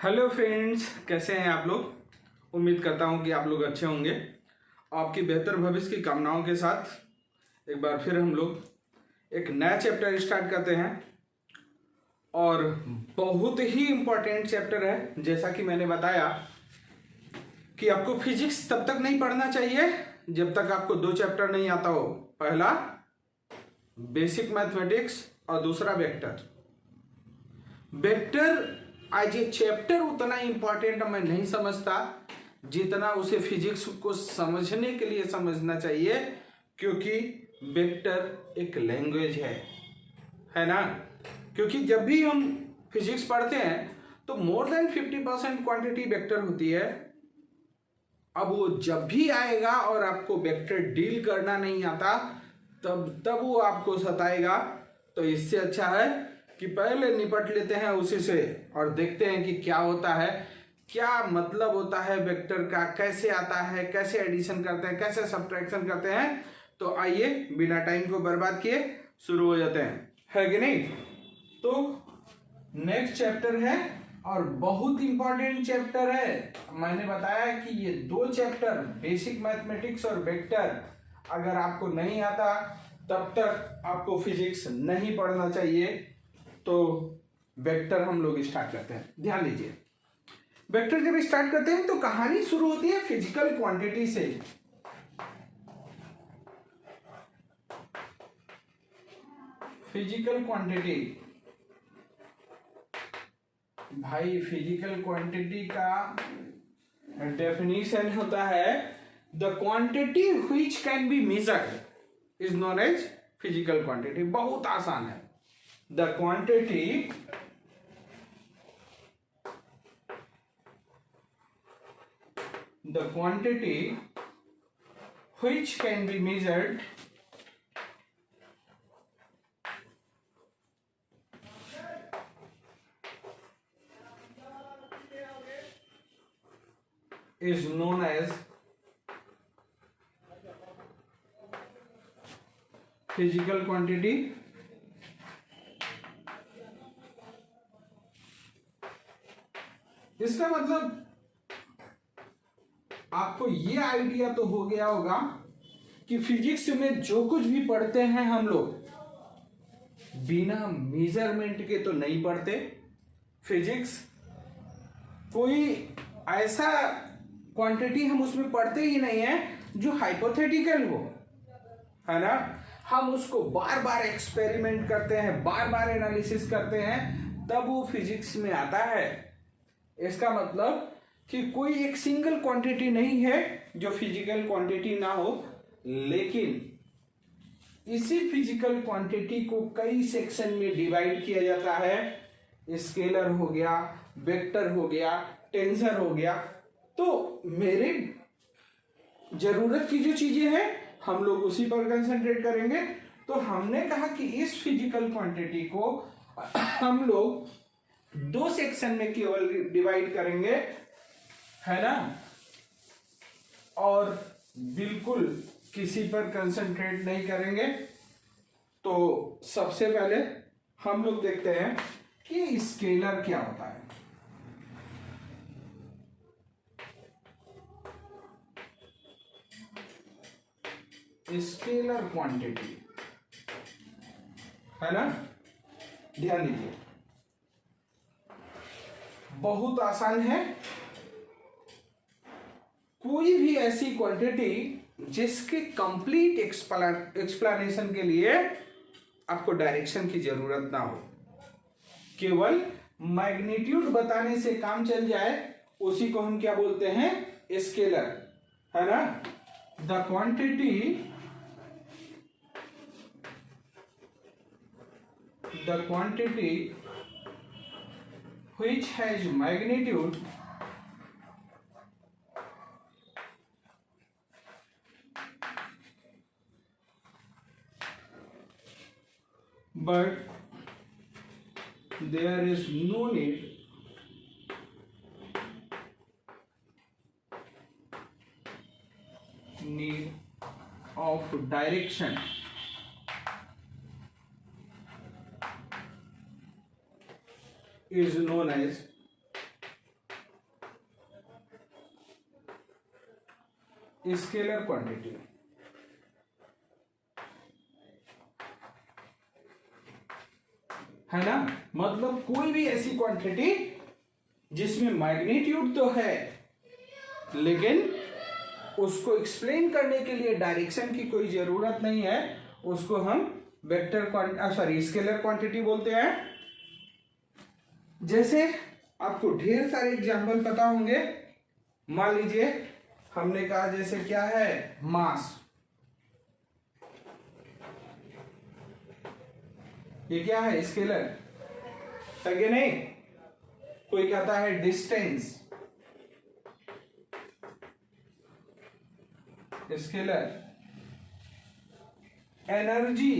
Hello friends, कैसे हैं आप लोग। उम्मीद करता हूं कि आप लोग अच्छे होंगे। आपकी बेहतर भविष्य की कामनाओं के साथ एक बार फिर हम लोग एक नया चैप्टर स्टार्ट करते हैं और बहुत ही इम्पोर्टेंट चैप्टर है। जैसा कि मैंने बताया कि आपको फिजिक्स तब तक नहीं पढ़ना चाहिए जब तक आपको दो चैप्टर नहीं आता हो। पहला बेसिक मैथमेटिक्स और दूसरा वेक्टर। वेक्टर आज ये चैप्टर उतना इंपॉर्टेंट मैं नहीं समझता जितना उसे फिजिक्स को समझने के लिए समझना चाहिए, क्योंकि वेक्टर एक लैंग्वेज है ना। क्योंकि जब भी हम फिजिक्स पढ़ते हैं तो मोर देन 50% क्वांटिटी वेक्टर होती है। अब वो जब भी आएगा और आपको वेक्टर डील करना नहीं आता तब वो आपको सताएगा। तो इससे अच्छा है कि पहले निपट लेते हैं उसी से और देखते हैं कि क्या होता है, क्या मतलब होता है वेक्टर का, कैसे आता है, कैसे एडिशन करते हैं, कैसे सब्ट्रैक्शन करते हैं। तो आइए बिना टाइम को बर्बाद किए शुरू हो जाते हैं, है कि नहीं। तो नेक्स्ट चैप्टर है और बहुत इंपॉर्टेंट चैप्टर है। मैंने बताया कि ये दो चैप्टर बेसिक मैथमेटिक्स और वेक्टर अगर आपको नहीं आता तब तक आपको फिजिक्स नहीं पढ़ना चाहिए। तो वेक्टर हम लोग स्टार्ट करते हैं। ध्यान दीजिए, वेक्टर जब स्टार्ट करते हैं तो कहानी शुरू होती है फिजिकल क्वांटिटी से। फिजिकल क्वांटिटी, भाई फिजिकल क्वांटिटी का डेफिनेशन होता है the quantity which can be measured is known as physical quantity. बहुत आसान है। The quantity which can be measured is known as physical quantity। इसका मतलब आपको ये आइडिया तो हो गया होगा कि फिजिक्स में जो कुछ भी पढ़ते हैं हम लोग बिना मेजरमेंट के तो नहीं पढ़ते। फिजिक्स कोई ऐसा क्वांटिटी हम उसमें पढ़ते ही नहीं है जो हाइपोथेटिकल हो, है ना। हम उसको बार बार एक्सपेरिमेंट करते हैं, बार बार एनालिसिस करते हैं, तब वो फिजिक्स में आता है। इसका मतलब कि कोई एक सिंगल क्वांटिटी नहीं है जो फिजिकल क्वांटिटी ना हो, लेकिन इसी फिजिकल क्वांटिटी को कई सेक्शन में डिवाइड किया जाता है। स्केलर हो गया, वेक्टर हो गया, टेंसर हो गया। तो मेरे जरूरत की जो चीजें हैं हम लोग उसी पर कंसंट्रेट करेंगे। तो हमने कहा कि इस फिजिकल क्वांटिटी को हम लोग दो सेक्शन में केवल डिवाइड करेंगे, है ना, और बिल्कुल किसी पर कंसंट्रेट नहीं करेंगे। तो सबसे पहले हम लोग देखते हैं कि स्केलर क्या होता है। स्केलर क्वांटिटी, है ना। ध्यान दीजिए, बहुत आसान है। कोई भी ऐसी क्वांटिटी जिसके कंप्लीट एक्सप्लेनेशन के लिए आपको डायरेक्शन की जरूरत ना हो, केवल मैग्नीट्यूड बताने से काम चल जाए, उसी को हम क्या बोलते हैं, स्केलर, है ना। The quantity which has magnitude but there is no need of direction is known as scalar quantity, है ना। मतलब कोई भी ऐसी क्वांटिटी जिसमें मैग्नीट्यूड तो है लेकिन उसको एक्सप्लेन करने के लिए डायरेक्शन की कोई जरूरत नहीं है, उसको हम वेक्टर स्केलर क्वांटिटी बोलते हैं। जैसे आपको ढेर सारे एग्जांपल पता होंगे। मान लीजिए हमने कहा जैसे क्या है, मास, ये क्या है, स्केलर है कि नहीं। कोई कहता है डिस्टेंस, स्केलर। एनर्जी,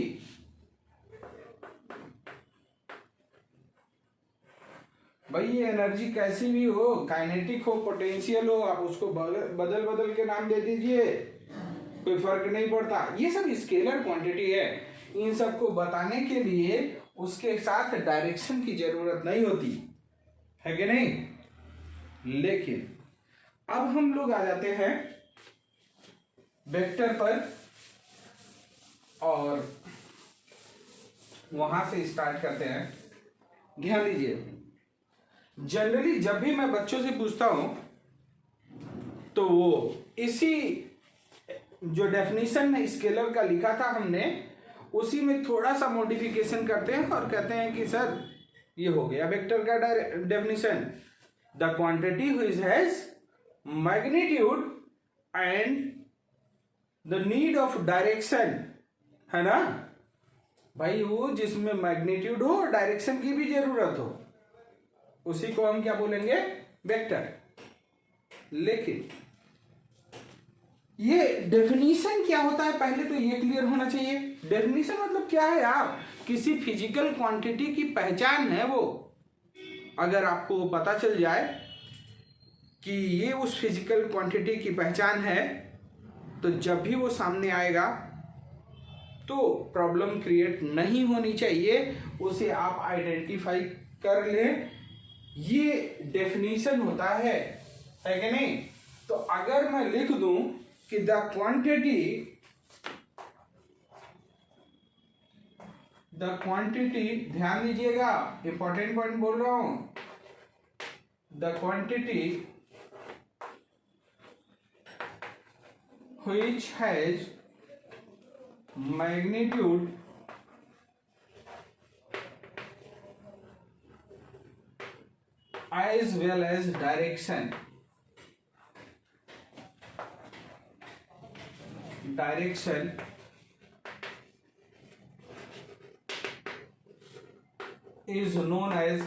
भाई ये एनर्जी कैसी भी हो, काइनेटिक हो, पोटेंशियल हो, आप उसको बदल बदल के नाम दे दीजिए, कोई फर्क नहीं पड़ता। ये सब स्केलर क्वांटिटी है। इन सबको बताने के लिए उसके साथ डायरेक्शन की जरूरत नहीं होती है कि नहीं। लेकिन अब हम लोग आ जाते हैं वेक्टर पर और वहां से स्टार्ट करते हैं। ध्यान दीजिए, जनरली जब भी मैं बच्चों से पूछता हूं तो वो इसी जो डेफिनेशन स्केलर का लिखा था हमने, उसी में थोड़ा सा मॉडिफिकेशन करते हैं और कहते हैं कि सर ये हो गया वेक्टर का definition, the quantity which has magnitude and the need of direction, है ना भाई। वो जिसमें मैग्नीट्यूड हो, डायरेक्शन की भी जरूरत हो, उसी को हम क्या बोलेंगे, वेक्टर। लेकिन ये डेफिनेशन क्या होता है, पहले तो ये क्लियर होना चाहिए। डेफिनेशन मतलब क्या है यार, किसी फिजिकल क्वांटिटी की पहचान है वो। अगर आपको पता चल जाए कि ये उस फिजिकल क्वांटिटी की पहचान है, तो जब भी वो सामने आएगा तो प्रॉब्लम क्रिएट नहीं होनी चाहिए, उसे आप आइडेंटिफाई कर लें। ये डेफिनेशन होता है कि नहीं। तो अगर मैं लिख दूं कि द क्वांटिटी, ध्यान दीजिएगा, इंपॉर्टेंट पॉइंट बोल रहा हूं, the quantity which has magnitude as well as direction is known as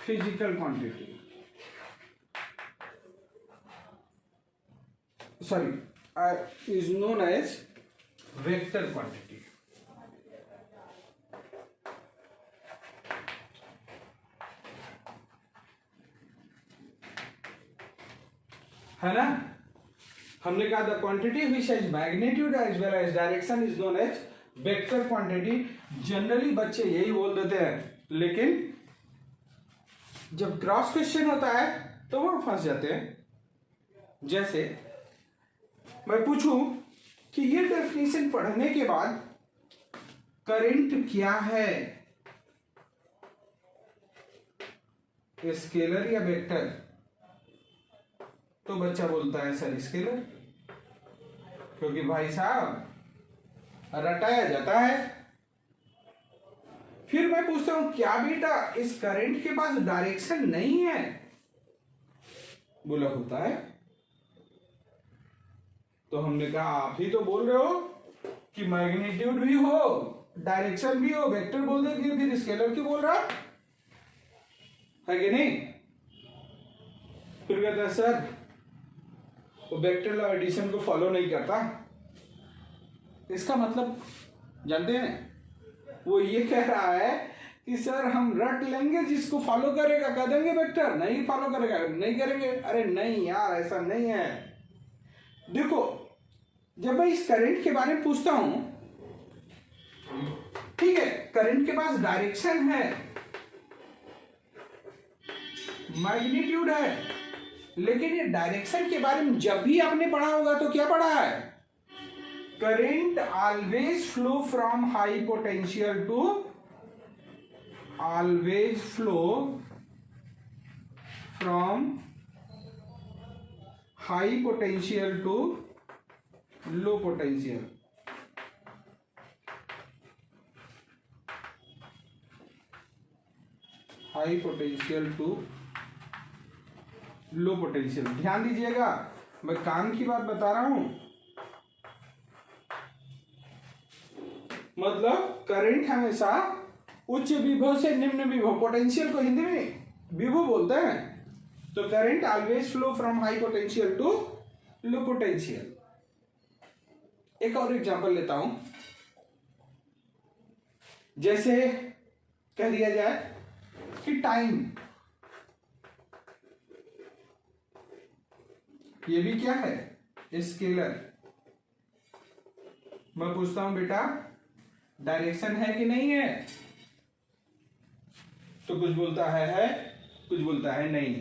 physical quantity, is known as vector quantity। है ना। हमने कहा the quantity which has magnitude as well as direction is known as vector quantity. Generally बच्चे यही बोल देते हैं, लेकिन जब क्रॉस क्वेश्चन होता है तो वो फंस जाते हैं। जैसे मैं पूछूं कि ये डेफिनेशन पढ़ने के बाद करंट क्या है, स्केलर या वेक्टर, तो बच्चा बोलता है सर स्केलर, क्योंकि भाई साहब रटाया जाता है। फिर मैं पूछता हूं क्या बेटा इस करंट के पास डायरेक्शन नहीं है, बोला होता है। तो हमने कहा आप ही तो बोल रहे हो कि मैग्नीट्यूड भी हो, डायरेक्शन भी हो, वेक्टर बोल दे, फिर स्केलर क्यों बोल रहा है कि नहीं। फिर कहता है सर वो वेक्टर लॉ एडिशन को फॉलो नहीं करता। इसका मतलब जानते हैं, वो ये कह रहा है कि सर हम रट लेंगे, जिसको फॉलो करेगा कह देंगे वेक्टर, नहीं फॉलो करेगा नहीं करेंगे। अरे नहीं यार, ऐसा नहीं है। देखो जब मैं इस करंट के बारे में पूछता हूं, ठीक है, करंट के पास डायरेक्शन है, मैग्नीट्यूड है, लेकिन ये डायरेक्शन के बारे में जब भी आपने पढ़ा होगा तो क्या पढ़ा है? Current always flow from high potential to always flow from high potential to low potential. High potential to low potential. ध्यान दीजिएगा, मैं काम की बात बता रहा हूं। मतलब करंट हमेशा उच्च विभव से निम्न विभव, पोटेंशियल को हिंदी में विभव बोलते हैं, तो current always flow from high potential to low potential. एक और एग्जांपल लेता हूं, जैसे कह दिया जाए कि टाइम, ये भी क्या है? स्केलर। मैं पूछता हूं बेटा डायरेक्शन है कि नहीं है? तो कुछ बोलता है, कुछ बोलता है नहीं।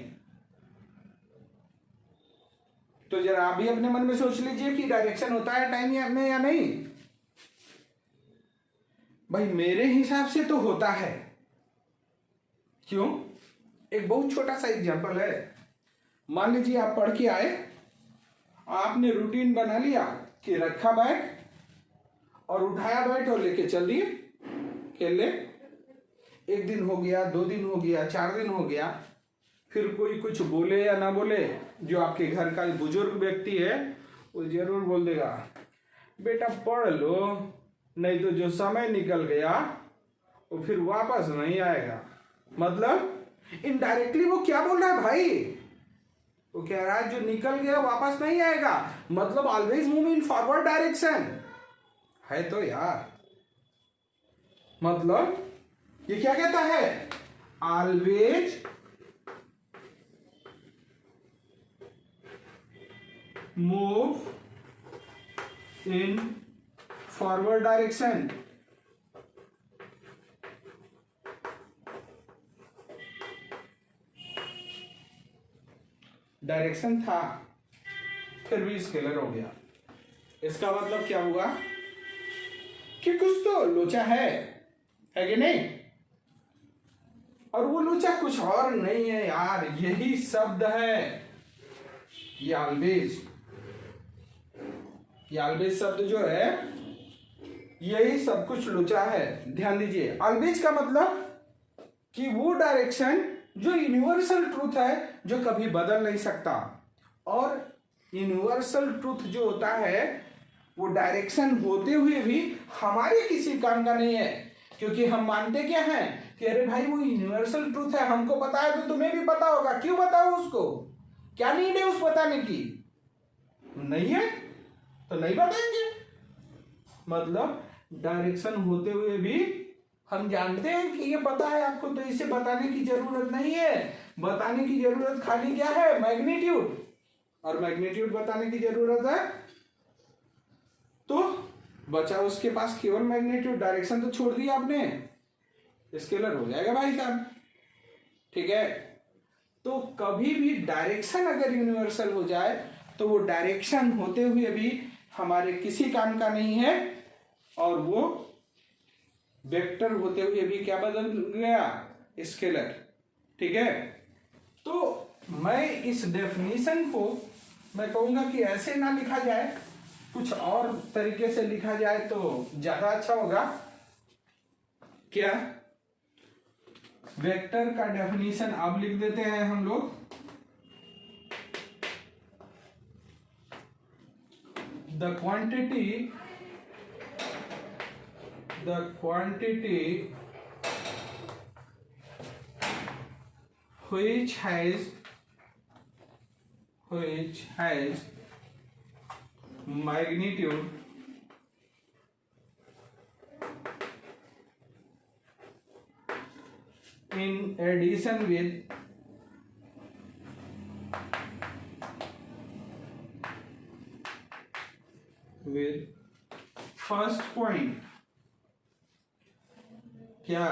तो जरा आप भी अपने मन में सोच लीजिए कि डायरेक्शन होता है टाइम में या नहीं। भाई मेरे हिसाब से तो होता है। क्यों? एक बहुत छोटा सा एग्जांपल है। मान लीजिए आप पढ़ के आए, आपने रूटीन बना लिया कि रखा बैग और उठाया बैट और लेके चल दिए खेलने। एक दिन हो गया, 2 दिन हो गया, 4 दिन हो गया, फिर कोई कुछ बोले या ना बोले, जो आपके घर का बुजुर्ग व्यक्ति है वो जरूर बोल देगा बेटा पढ़ लो, नहीं तो जो समय निकल गया वो फिर वापस नहीं आएगा। मतलब इनडायरेक्टली वो क्या बोल रहा है भाई? वो कह रहा है जो निकल गया वापस नहीं आएगा, मतलब always move in forward direction है। तो यार मतलब ये क्या कहता है? Always move in forward direction. Direction था, फिर भी स्केलर हो गया। इसका मतलब क्या हुआ कि कुछ तो लोचा है कि नहीं? और वो लोचा कुछ और नहीं है यार, यही शब्द है, ये ऑलवेज। ये ऑलवेज शब्द जो है यही सब कुछ लोचा है। ध्यान दीजिए, ऑलवेज का मतलब कि वो डायरेक्शन जो यूनिवर्सल ट्रूथ है, जो कभी बदल नहीं सकता। और यूनिवर्सल ट्रूथ जो होता है वो डायरेक्शन होते हुए भी हमारे किसी काम का नहीं है, क्योंकि हम मानते क्या हैं कि अरे भाई वो यूनिवर्सल ट्रूथ है, हमको पता है तो तुम्हें भी पता होगा, क्यों बताओ उसको? क्या नीड है उस बताने की? नहीं है तो नहीं बताएंगे। मतलब डायरेक्शन होते हुए भी हम जानते हैं कि ये पता है आपको, तो इसे बताने की जरूरत नहीं है। बताने की जरूरत खाली क्या है? मैग्नीट्यूड। और मैग्नीट्यूड बताने की जरूरत है, तो बचा उसके पास केवल मैग्नीट्यूड। डायरेक्शन तो छोड़ दिया आपने, स्केलर हो जाएगा भाई साहब। ठीक है, तो कभी भी डायरेक्शन अगर यूनिवर्सल हो जाए तो वो डायरेक्शन होते हुए भी हमारे किसी काम का नहीं है, और वो वेक्टर होते हुए भी क्या बदल गया? स्केलर। ठीक है, तो मैं इस डेफिनेशन को मैं कहूंगा कि ऐसे ना लिखा जाए, कुछ और तरीके से लिखा जाए तो ज्यादा अच्छा होगा। क्या? वेक्टर का डेफिनेशन अब लिख देते हैं हम लोग। The quantity which has magnitude in addition with first point, क्या?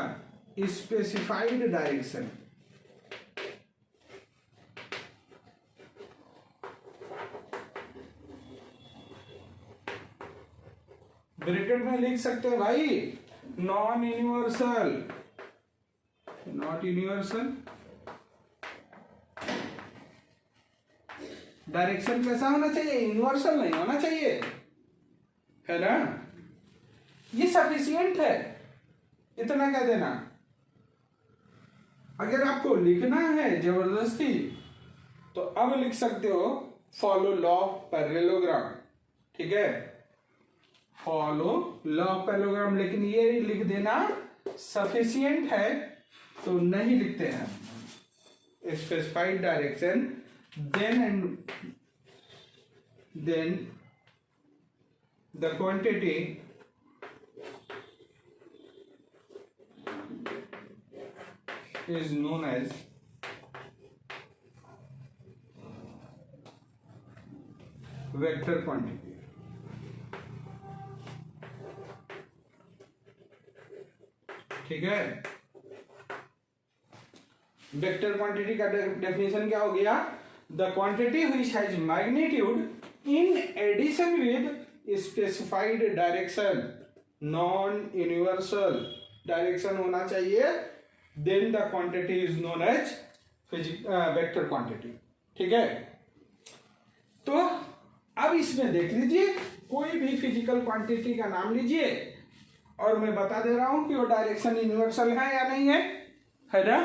Specified direction. ब्रैकेट में लिख सकते हैं भाई non universal, not universal. Direction कैसा होना चाहिए? यूनिवर्सल नहीं होना चाहिए, है ना। ये सफिशिएंट है, इतना कह देना। अगर आपको लिखना है जबरदस्ती तो अब लिख सकते हो फॉलो लॉ ऑफ पैरेललोग्राम, ठीक है, फॉलो लॉ ऑफ पैरेललोग्राम। लेकिन ये लिख देना सफिशिएंट है तो नहीं लिखते हैं। Specified direction then the quantity is known as vector quantity। ठीक है, वेक्टर क्वांटिटी का डेफिनेशन क्या हो गया? The quantity which has magnitude in addition with specified direction, non-universal direction होना चाहिए, then the quantity is known as vector quantity। ठीक है, तो अब इसमें देख लीजिए, कोई भी फिजिकल क्वांटिटी का नाम लीजिए और मैं बता दे रहा हूं कि वो डायरेक्शन यूनिवर्सल है या नहीं है ना।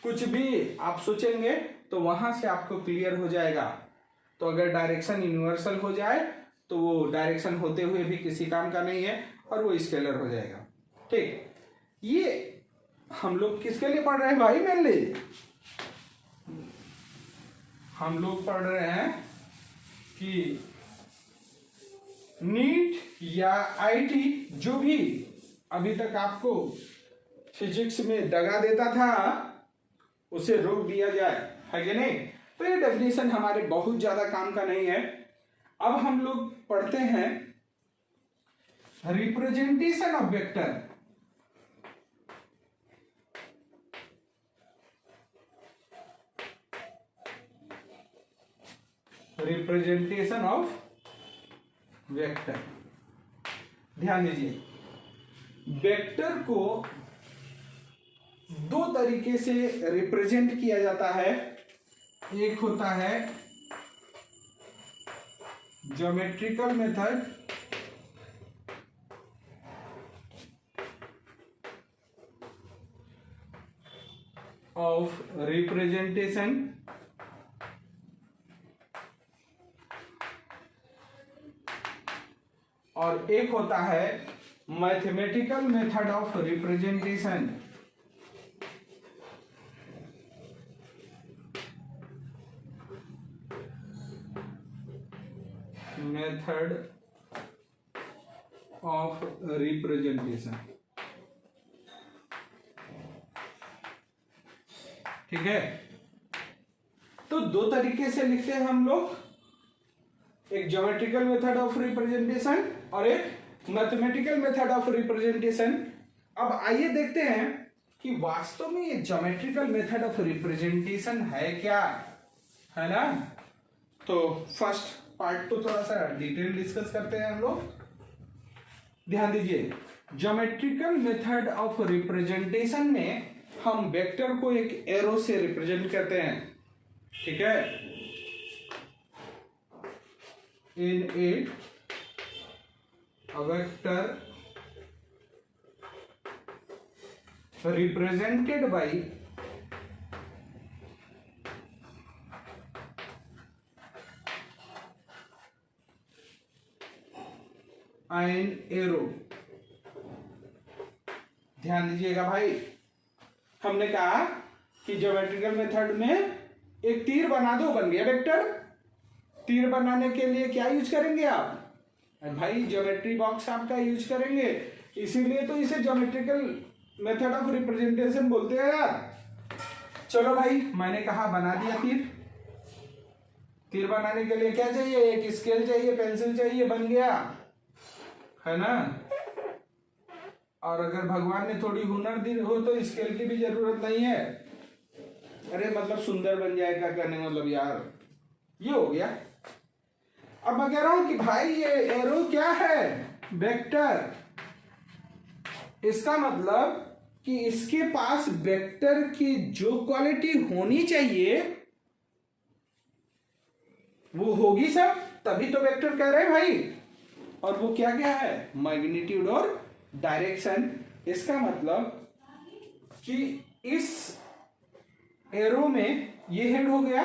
कुछ भी आप सोचेंगे तो वहां से आपको क्लियर हो जाएगा। तो अगर डायरेक्शन यूनिवर्सल हो जाए तो वो डायरेक्शन होते हुए भी किसी काम का नहीं है और वो स्केलर हो जाएगा। ठीक, ये हम लोग किसके लिए पढ़ रहे हैं भाई? मेनली हम लोग पढ़ रहे हैं कि नीट या आईटी जो भी अभी तक आपको फिजिक्स में दगा देता था उसे रोक दिया जाए, है कि नहीं। तो ये डेफिनेशन हमारे बहुत ज्यादा काम का नहीं है। अब हम लोग पढ़ते हैं representation of vector. Representation of vector, ध्यान दीजिए, वेक्टर को दो तरीके से रिप्रेजेंट किया जाता है। एक होता है ज्योमेट्रिकल मेथड ऑफ रिप्रेजेंटेशन, और एक होता है mathematical method of representation. Method of representation, ठीक है। तो दो तरीके से लिखते हैं हम लोग, एक ज्योमेट्रिकल मेथड ऑफ रिप्रेजेंटेशन और एक मैथमेटिकल मेथड ऑफ रिप्रेजेंटेशन। अब आइए देखते हैं कि वास्तव में ये ज्योमेट्रिकल मेथड ऑफ रिप्रेजेंटेशन है क्या, है ना। तो फर्स्ट पार्ट तो थोड़ा सा डिटेल डिस्कस करते हैं हम लोग। ध्यान दीजिए, ज्योमेट्रिकल मेथड ऑफ रिप्रेजेंटेशन में हम वेक्टर को एक एरो से रिप्रेजेंट करते हैं, ठीक है। In it a vector represented by an arrow। ध्यान दीजिएगा भाई, हमने कहा कि ज्योमेट्रिकल मेथड में एक तीर बना दो, बन गया वेक्टर। तीर बनाने के लिए क्या यूज करेंगे आप? भाई ज्योमेट्री बॉक्स आपका यूज करेंगे, इसीलिए तो इसे ज्योमेट्रिकल मेथड ऑफ रिप्रेजेंटेशन बोलते हैं यार। चलो भाई, मैंने कहा बना दिया तीर। तीर बनाने के लिए क्या चाहिए? एक स्केल चाहिए, पेंसिल चाहिए, बन गया, है ना। और अगर भगवान ने थोड़ी हुनर दी हो तो स्केल की भी जरूरत नहीं है। अरे मतलब सुंदर बन जाएगा, कहने मतलब यार ये हो गया। अब मैं कह रहा हूं कि भाई ये एरो क्या है? वेक्टर, इसका मतलब कि इसके पास वेक्टर की जो क्वालिटी होनी चाहिए वो होगी सब, तभी तो वेक्टर कह रहे हैं भाई। और वो क्या क्या है? मैग्नीट्यूड और डायरेक्शन। इसका मतलब कि इस एरो में ये हेड हो गया,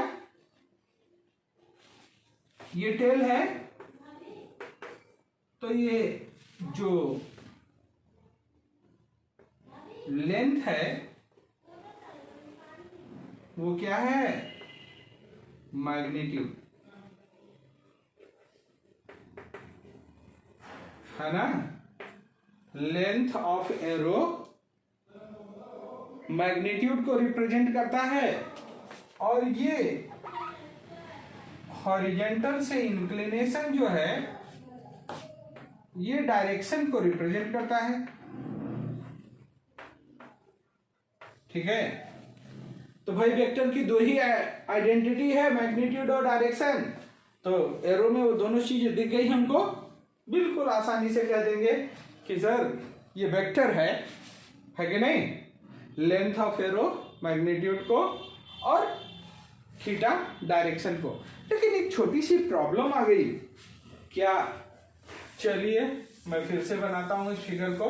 ये टेल है, तो ये जो लेंथ है वो क्या है? मैग्नीट्यूड, है ना। लेंथ ऑफ एरो मैग्नीट्यूड को रिप्रेजेंट करता है, और ये हॉरिजेंटल से इंक्लिनेशन जो है ये डायरेक्शन को रिप्रेजेंट करता है। ठीक है, तो भाई वेक्टर की दो ही आइडेंटिटी है, मैग्नीट्यूड और डायरेक्शन। तो एरो में वो दोनों चीजें दिख गई हमको, बिल्कुल आसानी से कह देंगे कि सर ये वेक्टर है कि नहीं। लेंथ ऑफ एरो मैग्नीट्यूड को और थीटा डायरेक्शन को। लेकिन एक छोटी सी प्रॉब्लम आ गई क्या? चलिए मैं फिर से बनाता हूं इस फिगर को।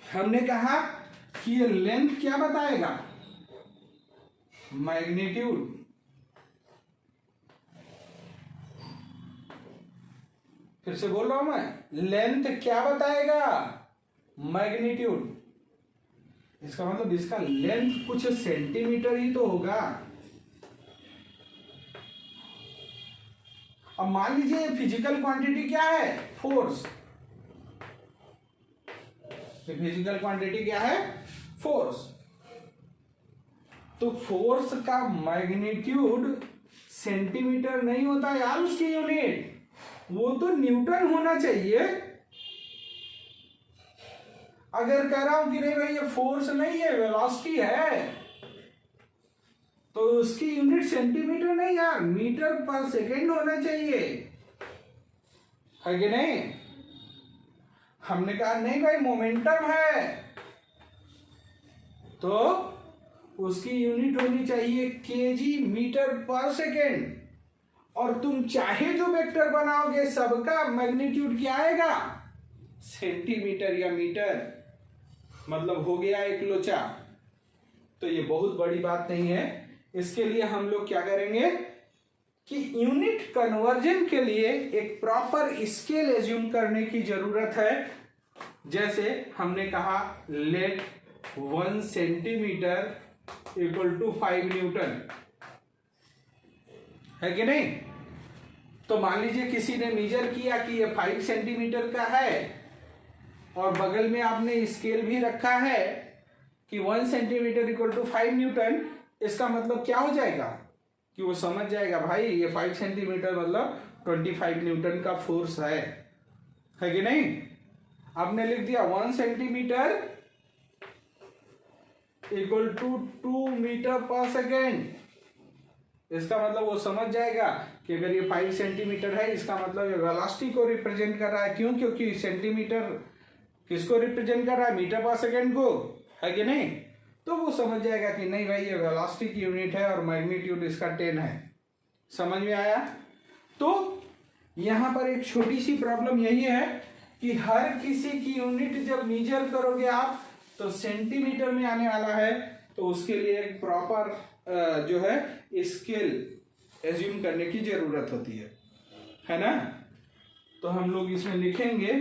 हमने कहा कि ये लेंथ क्या बताएगा? मैग्नीट्यूड। फिर से बोल रहा हूं मैं, लेंथ क्या बताएगा? मैग्नीट्यूड। इसका मतलब इसका लेंथ कुछ सेंटीमीटर ही तो होगा। अब मान लीजिए फिजिकल क्वांटिटी क्या है? फोर्स। फिजिकल क्वांटिटी क्या है? फोर्स। तो फोर्स का मैग्नीट्यूड सेंटीमीटर नहीं होता यार, उसकी यूनिट वो तो न्यूटन होना चाहिए। अगर कह रहा हूं कि नहीं भाई ये फोर्स नहीं है, वेलोसिटी है, तो उसकी यूनिट सेंटीमीटर नहीं यार, मीटर पर सेकेंड होना चाहिए, है कि नहीं। हमने कहा नहीं भाई मोमेंटम है, तो उसकी यूनिट होनी चाहिए केजी, मीटर पर सेकेंड। और तुम चाहे जो वेक्टर बनाओगे सबका मैग्नीट्यूड क्या आएगा? सेंटीमीटर या मीटर। मतलब हो गया एक लोचा। तो ये बहुत बड़ी बात नहीं है। इसके लिए हम लोग क्या करेंगे कि यूनिट कन्वर्जन के लिए एक प्रॉपर स्केल एज्यूम करने की जरूरत है। जैसे हमने कहा let 1 centimetre equal to 5 newton, है कि नहीं। तो मान लीजिए किसी ने मेजर किया कि ये 5 सेंटीमीटर का है, और बगल में आपने स्केल भी रखा है कि 1 सेंटीमीटर इक्वल टू 5 न्यूटन। इसका मतलब क्या हो जाएगा कि वो समझ जाएगा भाई ये 5 सेंटीमीटर मतलब 25 न्यूटन का फोर्स है कि नहीं। आपने लिख दिया 1 सेंटीमीटर इक्वल टू 2 मीटर पर सेकेंड। इसका मतलब वो समझ जाएगा कि अगर ये 5 सेंटीमीटर है, इसका मतलब ये वेलोसिटी को रिप्रेजेंट कर रहा है। क्यों? क्योंकि सेंटीमीटर किसको रिप्रेजेंट कर रहा है? मीटर पर सेकेंड को, है कि नहीं। तो वो समझ जाएगा कि नहीं भाई ये वेलोसिटी की यूनिट है और मैग्नीट्यूड इसका 10 है। समझ में आया। तो यहां पर एक छोटी सी प्रॉब्लम यही है कि हर किसी की यूनिट जब मेजर करोगे आप तो सेंटीमीटर में आने वाला है, तो उसके लिए एक प्रॉपर जो है स्केल एज्यूम करने की जरूरत होती है ना। तो हम लोग इसमें लिखेंगे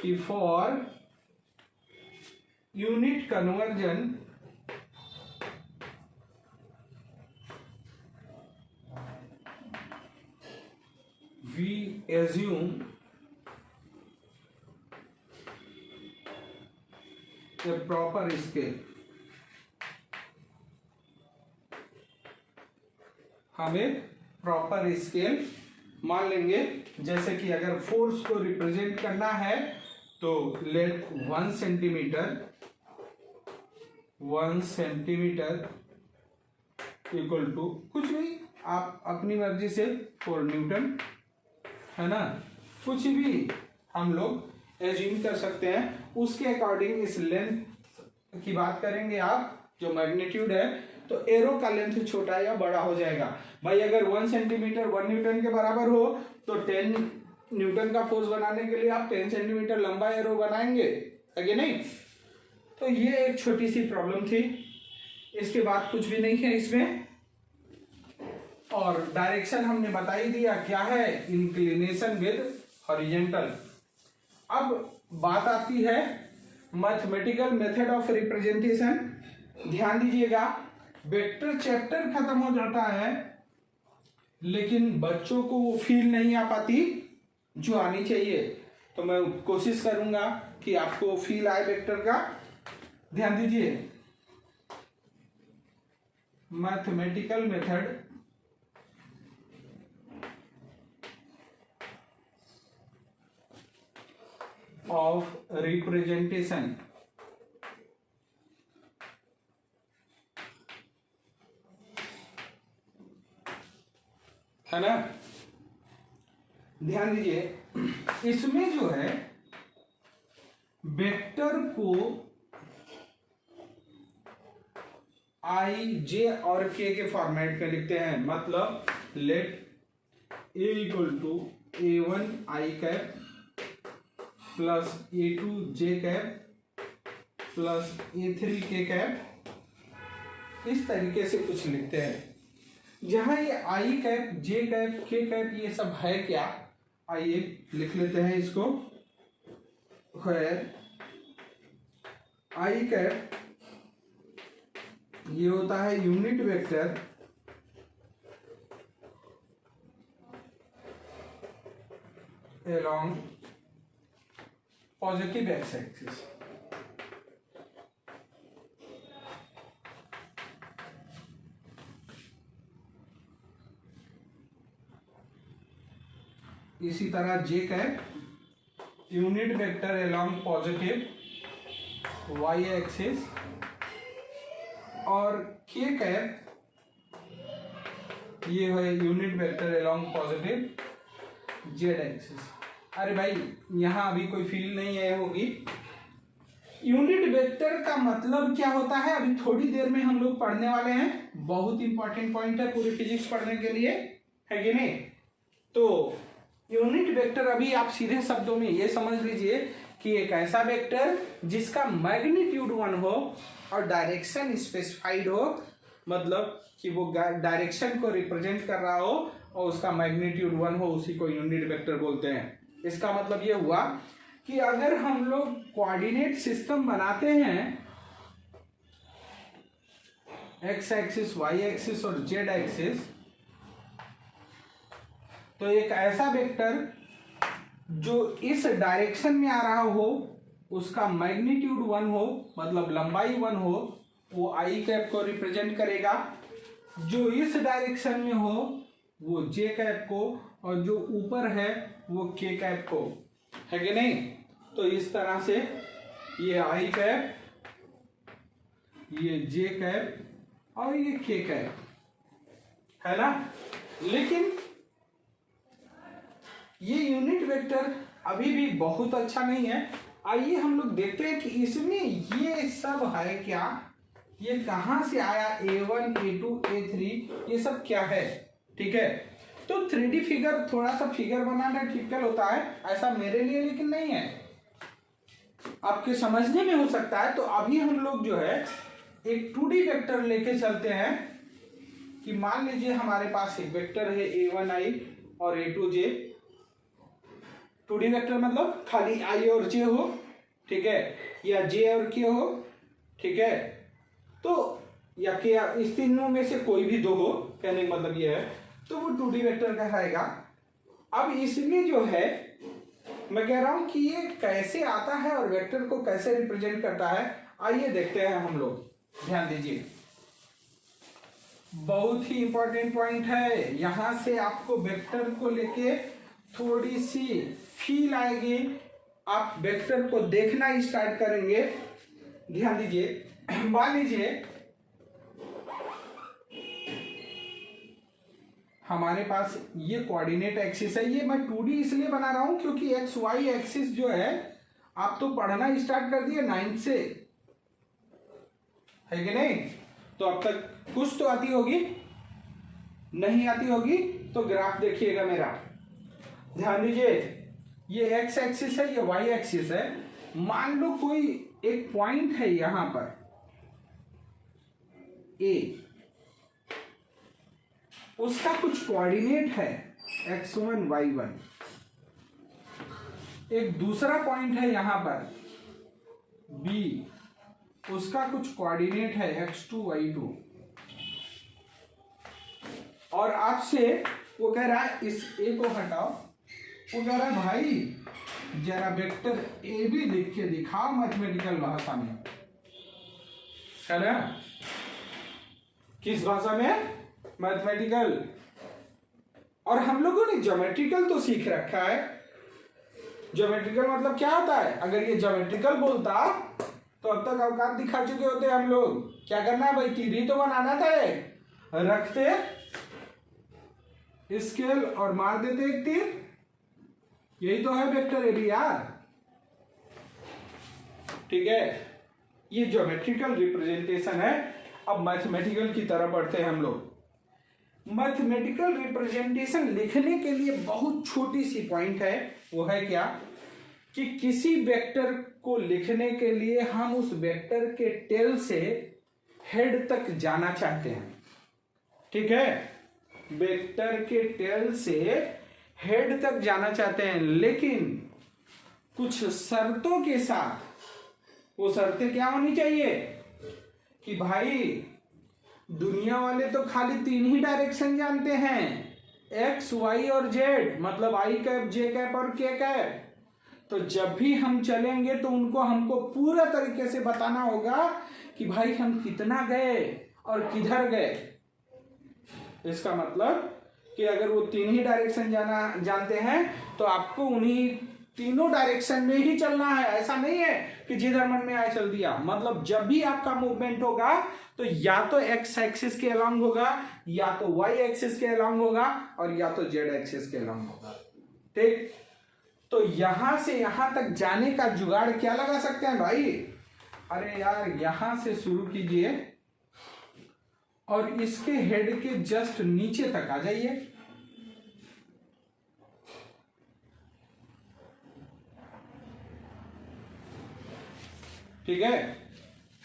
कि for unit conversion we assume a proper scale। हम एक प्रॉपर स्केल मान लेंगे। जैसे कि अगर फोर्स को रिप्रेजेंट करना है तो लेट 1 सेंटीमीटर इक्वल टू कुछ भी आप अपनी मर्जी से 4 न्यूटन, है ना, कुछ भी हम लोग एज्यूम कर सकते हैं। उसके अकॉर्डिंग इस लेंथ की बात करेंगे आप, जो मैग्नीट्यूड है, तो एरो का लेंथ छोटा या बड़ा हो जाएगा। भाई अगर 1 सेंटीमीटर 1 न्यूटन के बराबर हो तो 10 न्यूटन का फोर्स बनाने के लिए आप 10 सेंटीमीटर लंबा एरो बनाएंगे, है कि नहीं। तो ये एक छोटी सी प्रॉब्लम थी, इसके बाद कुछ भी नहीं है इसमें। और डायरेक्शन हमने बता ही दिया क्या है, इंक्लिनेशन विद हॉरिजॉन्टल। अब बात आती है मैथमेटिकल मेथड ऑफ रिप्रेजेंटेशन। ध्यान दीजिएगा, वेक्टर चैप्टर खत्म हो जाता है लेकिन बच्चों को वो फील नहीं आ पाती जो आनी चाहिए। तो मैं कोशिश करूंगा कि आपको फील आए वेक्टर का। ध्यान दीजिए, मैथमेटिकल मेथड ऑफ रिप्रेजेंटेशन। है ना, ध्यान दीजिए, इसमें जो है वेक्टर को आई, जे और के फॉर्मेट में लिखते हैं। मतलब let A equal to A1 I cap plus A2 J cap plus A3 K cap, इस तरीके से कुछ लिखते हैं। जहां ये आई कैप, जे कैप, के कैप ये सब है क्या, आइए लिख लेते हैं इसको। वेयर आई कैप ये होता है unit vector along positive X axis. इसी तरह J cap unit vector along positive Y axis, और के कैप ये है unit vector along positive Z axis. अरे भाई यहाँ अभी कोई फील नहीं है होगी। यूनिट वेक्टर का मतलब क्या होता है अभी थोड़ी देर में हम लोग पढ़ने वाले हैं। बहुत इंपॉर्टेंट पॉइंट है पूरी फिजिक्स पढ़ने के लिए, है कि नहीं। तो यूनिट वेक्टर अभी आप सीधे शब्दों में ये समझ लीजिए कि एक ऐसा वेक्टर जिसका मैग्नीट्यूड 1 हो और डायरेक्शन स्पेसिफाइड हो, मतलब कि वो डायरेक्शन को रिप्रेजेंट कर रहा हो और उसका मैग्नीट्यूड 1 हो, उसी को यूनिट वेक्टर बोलते हैं। इसका मतलब ये हुआ कि अगर हम लोग कोऑर्डिनेट सिस्टम बनाते हैं एक्स एक्सिस, वाई एक्सिस और जेड एक्सिस, तो एक ऐसा वेक्टर जो इस डायरेक्शन में आ रहा हो उसका मैग्नीट्यूड 1 हो, मतलब लंबाई 1 हो, वो आई कैप को रिप्रेजेंट करेगा। जो इस डायरेक्शन में हो वो जे कैप को, और जो ऊपर है वो के कैप को, है कि नहीं। तो इस तरह से ये आई कैप, ये जे कैप और ये के कैप, है ना। लेकिन ये यूनिट वेक्टर अभी भी बहुत अच्छा नहीं है। आइए हम लोग देखते हैं कि इसमें ये सब है क्या, ये कहां से आया, A1 A2 A3 ये सब क्या है, ठीक है। तो 3D फिगर, थोड़ा सा फिगर बनाना डिफिकल्ट होता है, ऐसा मेरे लिए लेकिन नहीं है, आपके समझने में हो सकता है। तो अभी हम लोग जो है एक 2D वेक्टर लेके चलते हैं कि मान लीजिए हमारे पास एक वेक्टर है A1i और A2j। 2D वेक्टर मतलब खाली i और j हो, ठीक है, या j और k हो, ठीक है। तो या k, इस तीनों में से कोई भी दो हो, कहने का मतलब ये है, तो वो 2D वेक्टर कहलाएगा। अब इसमें जो है मैं कह रहा हूं कि ये कैसे आता है और वेक्टर को कैसे रिप्रेजेंट करता है, आइए देखते हैं हम लोग। ध्यान दीजिए, बहुत ही इंपॉर्टेंट पॉइंट है। यहां से आपको वेक्टर को लेके थोड़ी सी फील आएगी, आप वेक्टर को देखना स्टार्ट करेंगे। ध्यान दीजिए, मान लीजिए हमारे पास ये कोऑर्डिनेट एक्सिस है। ये मैं 2D इसलिए बना रहा हूं क्योंकि एक्स वाई एक्सिस जो है आप तो पढ़ना स्टार्ट कर दिए 9th से, है कि नहीं? तो अब तक कुछ तो आती होगी, नहीं आती होगी तो ग्राफ देखिएगा मेरा, ध्यान दीजिए। ये एक्स एक्सिस है, ये वाई एक्सिस है। मान लो कोई एक पॉइंट है यहां पर ए, उसका कुछ कोऑर्डिनेट है x1 y1। एक दूसरा पॉइंट है यहां पर B, उसका कुछ कोऑर्डिनेट है x2 y2। और आपसे वो कह रहा है इस A को हटाओ, वो कह रहा है भाई जरा वेक्टर ए भी लिख के दिखाओ मैथमेटिकल भाषा में। कह रहा है किस भाषा में? मैथमेटिकल। और हम लोगों ने ज्योमेट्रिकल तो सीख रखा है। ज्योमेट्रिकल मतलब क्या होता है? अगर ये ज्योमेट्रिकल बोलता तो अब तक अवकाश दिखा चुके होते हम लोग। क्या करना है भाई? तीर ही तो बनाना था, रखते स्केल और मार देते एक तीर। यही तो है वेक्टर एरिया, ठीक है? ये ज्योमेट्रिकल रिप्रेजेंटेशन है। अब मैथमेटिकल की तरफ बढ़ते हैं हम लोग। मैथमेटिकल रिप्रेजेंटेशन लिखने के लिए बहुत छोटी सी पॉइंट है, वो है क्या कि किसी वेक्टर को लिखने के लिए हम उस वेक्टर के टेल से हेड तक जाना चाहते हैं, ठीक है? वेक्टर के टेल से हेड तक जाना चाहते हैं, लेकिन कुछ शर्तों के साथ। वो शर्तें क्या होनी चाहिए कि भाई दुनिया वाले तो खाली 3 ही डायरेक्शन जानते हैं, एक्स वाई और जेड, मतलब आई कैप जे कैप और के कैप। तो जब भी हम चलेंगे तो उनको हमको पूरा तरीके से बताना होगा कि भाई हम कितना गए और किधर गए। इसका मतलब कि अगर वो 3 ही डायरेक्शन जानते हैं तो आपको उन्हीं तीनों डायरेक्शन में ही चलना है। ऐसा नहीं है कि जिधर मन में आए चल दिया। मतलब जब भी आपका मूवमेंट होगा तो या तो एक्स एक्सिस के अलोंग होगा, या तो वाई एक्सिस के अलोंग होगा, और या तो जेड एक्सिस के अलोंग होगा, ठीक? तो यहां से यहां तक जाने का जुगाड़ क्या लगा सकते हैं भाई? अरे यार यहां से शुरू कीजिए और इसके हेड के जस्ट नीचे तक आ जाइए। ठीक है?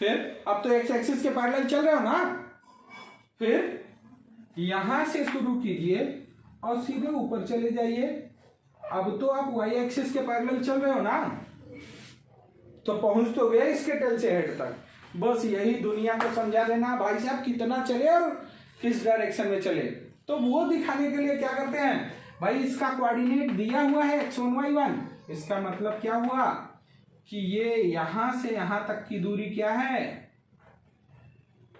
फिर अब तो एक्स एक्सिस के पैरेलल चल रहे हो ना, फिर यहां से शुरू कीजिए और सीधे ऊपर चले जाइए। अब तो आप वाई एक्सिस के पैरेलल चल रहे हो ना, तो पहुंच तो गए इसके टेल से हेड तक। बस यही दुनिया को समझा देना भाई साहब कितना चले और किस डायरेक्शन में चले। तो वो दिखाने के लिए क्या करते हैं भाई, इसका कोऑर्डिनेट दिया हुआ है x1 y1। इसका मतलब क्या हुआ कि ये यहां से यहां तक की दूरी क्या है?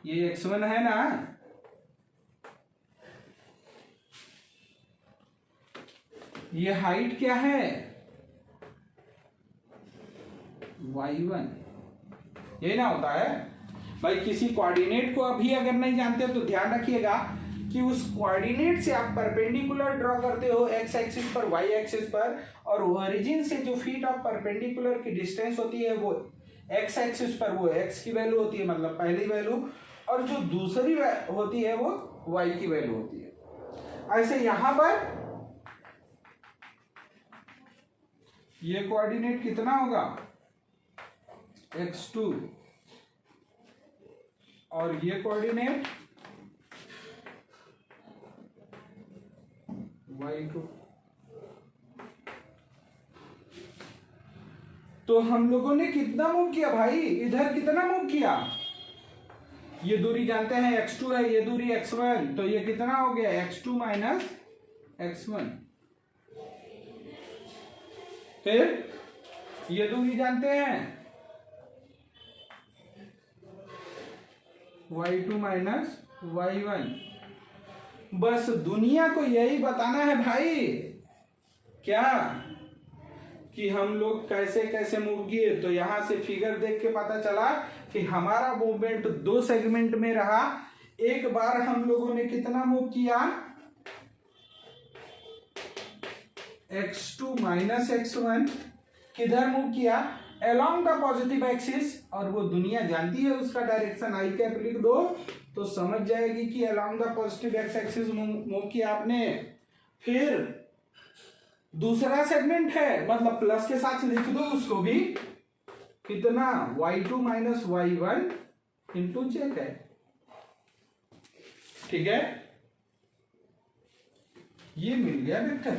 ये x1 है ना, ये हाइट क्या है? y1। यही ना होता है भाई। किसी कोऑर्डिनेट को अभी अगर नहीं जानते तो ध्यान रखिएगा कि उस कोऑर्डिनेट से आप परपेंडिकुलर ड्रॉ करते हो एक्स एक्सिस पर, वाई एक्सिस पर, और ओरिजिन से जो फीट ऑफ परपेंडिकुलर की डिस्टेंस होती है वो एक्स एक्सिस पर वो एक्स की वैल्यू होती है, मतलब पहली वैल्यू, और जो दूसरी होती है वो वाई की वैल्यू होती है। ऐसे यहां पर ये कोऑर्डिनेट कितना होगा? x2, और ये कोऑर्डिनेट y2। तो हम लोगों ने कितना मूव किया भाई? इधर कितना मूव किया? ये दूरी जानते हैं x2 है, ये दूरी x1, तो ये कितना हो गया? x2 minus x1। फिर ये दूरी जानते हैं y2 माइनस y1। बस दुनिया को यही बताना है भाई, क्या कि हम लोग कैसे कैसे मूव किए। तो यहां से फिगर देख के पता चला कि हमारा मूवमेंट 2 सेगमेंट में रहा। एक बार हम लोगों ने कितना मूव किया? x2 माइनस x1 किधर मूव किया, अलोंग द पॉजिटिव एक्सिस, और वो दुनिया जानती है उसका डायरेक्शन आई कैप लिख दो तो समझ जाएगी कि along the positive X axis move किया आपने। फिर दूसरा सेगमेंट है, मतलब प्लस के साथ लिख दो उसको भी, कितना y2 minus y1 into Z है, ठीक है, ये मिल गया वेक्टर।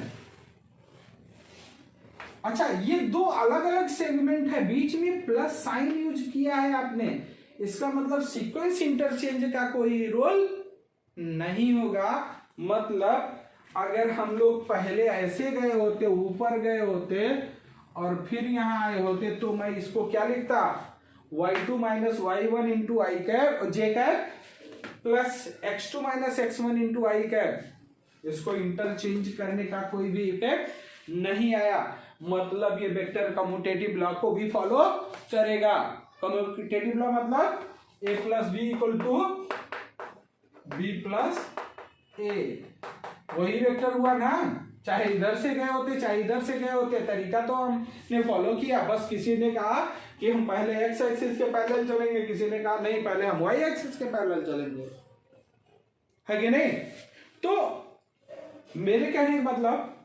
अच्छा, ये दो अलग अलग सेगमेंट है, बीच में प्लस साइन यूज किया है आपने, इसका मतलब सीक्वेंस इंटरचेंज का कोई रोल नहीं होगा। मतलब अगर हम लोग पहले ऐसे गए होते, ऊपर गए होते और फिर यहां आए होते तो मैं इसको क्या लिखता, y2 minus y1 into I cap J cap plus x2 minus x1 into I cap. इसको इंटरचेंज करने का कोई भी इफेक्ट नहीं आया, मतलब ये वेक्टर कम्यूटेटिव लॉ को भी फॉलो करेगा। कम्यूटेटिव लॉ मतलब a plus B equal to B plus A, वही वेक्टर हुआ ना, चाहे इधर से गए होते चाहे इधर से गए होते, तरीका तो हमने फॉलो किया। बस किसी ने कहा कि हम पहले एक्स एक्सिस के पैरेलल चलेंगे, किसी ने कहा नहीं पहले हम वाई एक्सिस के पैरेलल चलेंगे, है कि नहीं। तो मेरे कहने का मतलब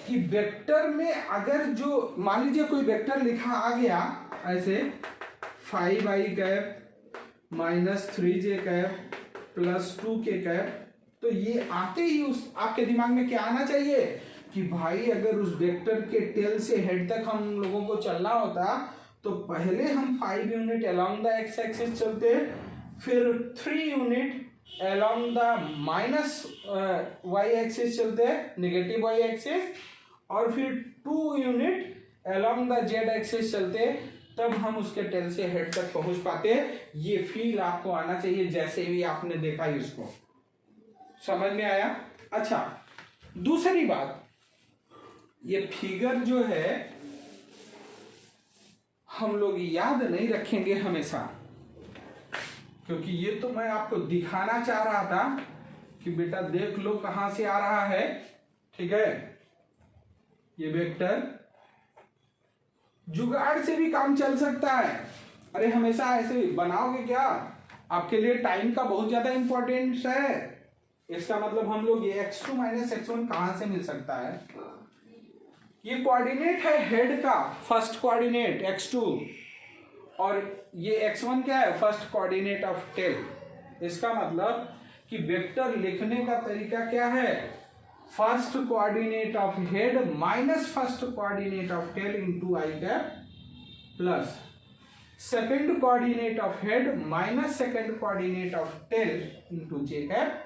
कि वेक्टर में अगर जो मान लीजिए कोई वेक्टर लिखा आ गया ऐसे 5i cap minus 3j cap plus 2k cap, तो ये आते ही उस आपके दिमाग में क्या आना चाहिए कि भाई अगर उस वेक्टर के टेल से हेड तक हम लोगों को चलना होता तो पहले हम 5 unit along the X axis चलते, फिर 3 unit along the minus Y axis चलते, नेगेटिव वाई एक्सिस, और फिर 2 unit along the Z axis चलते, तब हम उसके टेल से हेड तक पहुंच पाते। ये फील आपको आना चाहिए जैसे भी आपने देखा इसको, समझ में आया। अच्छा, दूसरी बात, ये फिगर जो है हम लोग याद नहीं रखेंगे हमेशा, क्योंकि ये तो मैं आपको दिखाना चाह रहा था कि बेटा देख लो कहां से आ रहा है, ठीक है। ये वेक्टर जुगाड़ से भी काम चल सकता है, अरे हमेशा ऐसे बनाओगे क्या, आपके लिए टाइम का बहुत ज्यादा इंपॉर्टेंस है। इसका मतलब हम लोग ये x2 माइनस x1 कहां से मिल सकता है, ये कोऑर्डिनेट है हेड का, फर्स्ट कोऑर्डिनेट x2, और ये x1 क्या है, फर्स्ट कोऑर्डिनेट ऑफ टेल। इसका मतलब कि वेक्टर लिखने का तरीका क्या है, first coordinate of head minus first coordinate of tail into I cap plus second coordinate of head minus second coordinate of tail into J cap.